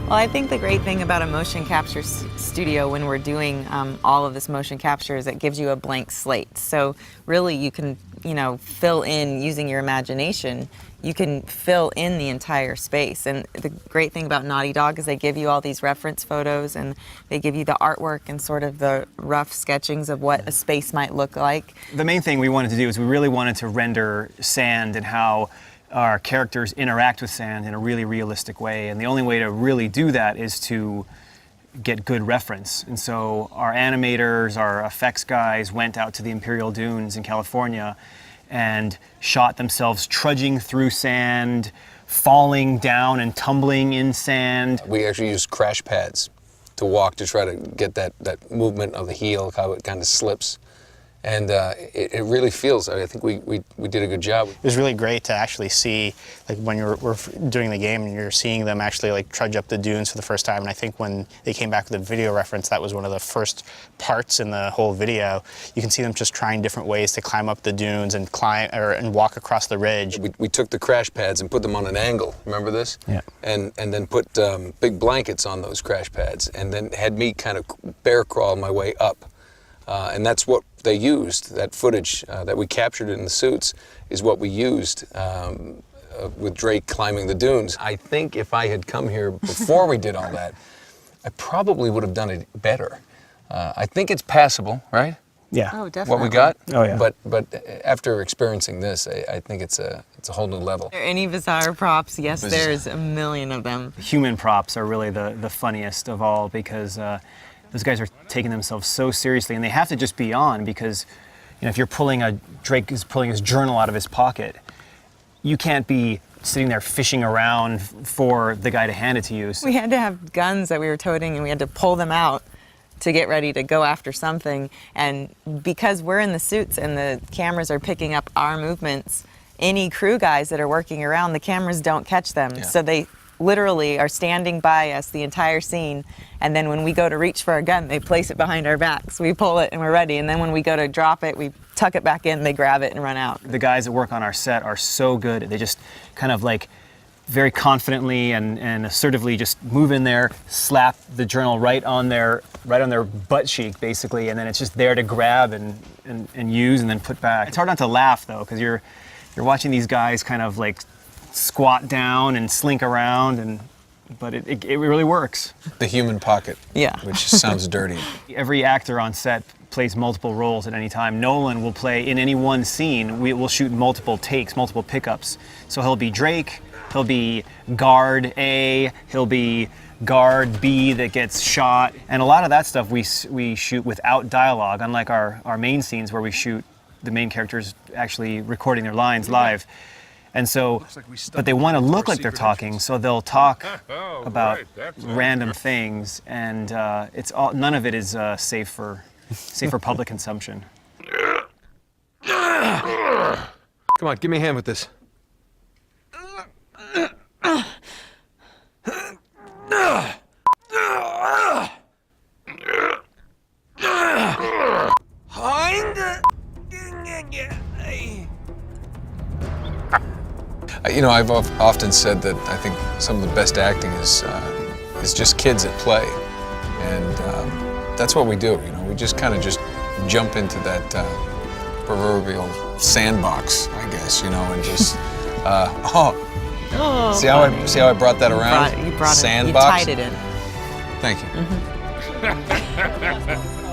Well, I think the great thing about a motion capture studio when we're doing all of this motion capture is it gives you a blank slate. So really you can, fill in using your imagination. You can fill in the entire space. And the great thing about Naughty Dog is they give you all these reference photos and they give you the artwork and sort of the rough sketchings of what a space might look like. The main thing we wanted to do is we really wanted to render sand and how our characters interact with sand in a really realistic way, and the only way to really do that is to get good reference. And so our animators, our effects guys went out to the Imperial Dunes in California and shot themselves trudging through sand, falling down and tumbling in sand. We actually used crash pads to walk to try to get that movement of the heel, how it kind of slips. And it really feels, I think we did a good job. It was really great to actually see, like when we're doing the game and you're seeing them actually like trudge up the dunes for the first time. And I think when they came back with the video reference, that was one of the first parts in the whole video. You can see them just trying different ways to climb up the dunes and and walk across the ridge. We took the crash pads and put them on an angle, remember this? Yeah. And then put big blankets on those crash pads and then had me kind of bear crawl my way up. And that's what they used, that footage that we captured in the suits is what we used with Drake climbing the dunes. I think if I had come here before we did all that, I probably would have done it better. I think it's passable, right? Yeah. Oh, definitely. What we got? Oh, yeah. But after experiencing this, I think it's a whole new level. Are there any bizarre props? Yes, there's a million of them. Human props are really the funniest of all because those guys are taking themselves so seriously, and they have to just be on because, if you're Drake is pulling his journal out of his pocket, you can't be sitting there fishing around for the guy to hand it to you. We had to have guns that we were toting and we had to pull them out to get ready to go after something. And because we're in the suits and the cameras are picking up our movements, any crew guys that are working around, the cameras don't catch them. Yeah. So they literally are standing by us the entire scene, and then when we go to reach for our gun, they place it behind our backs. We pull it and we're ready, and then when we go to drop it, we tuck it back in, they grab it and run out. The guys that work on our set are so good. They just kind of like very confidently and assertively just move in there, slap the journal right on their butt cheek basically, and then it's just there to grab and use and then put back. It's hard not to laugh though, because you're watching these guys kind of like squat down and slink around, but it really works. The human pocket, Yeah. which sounds dirty. Every actor on set plays multiple roles at any time. Nolan will play in any one scene. We will shoot multiple takes, multiple pickups. So he'll be Drake, he'll be guard A, he'll be guard B that gets shot, and a lot of that stuff we shoot without dialogue, unlike our main scenes where we shoot the main characters actually recording their lines live. And so, but they want to look like they're talking, so they'll talk about random things, and none of it is safe for public consumption. Come on, give me a hand with this. I've often said that I think some of the best acting is just kids at play, and that's what we do. We just kind of just jump into that proverbial sandbox, I guess, and just see how I brought that around? You brought sandbox. it. You tied it in. Thank you. Mm-hmm.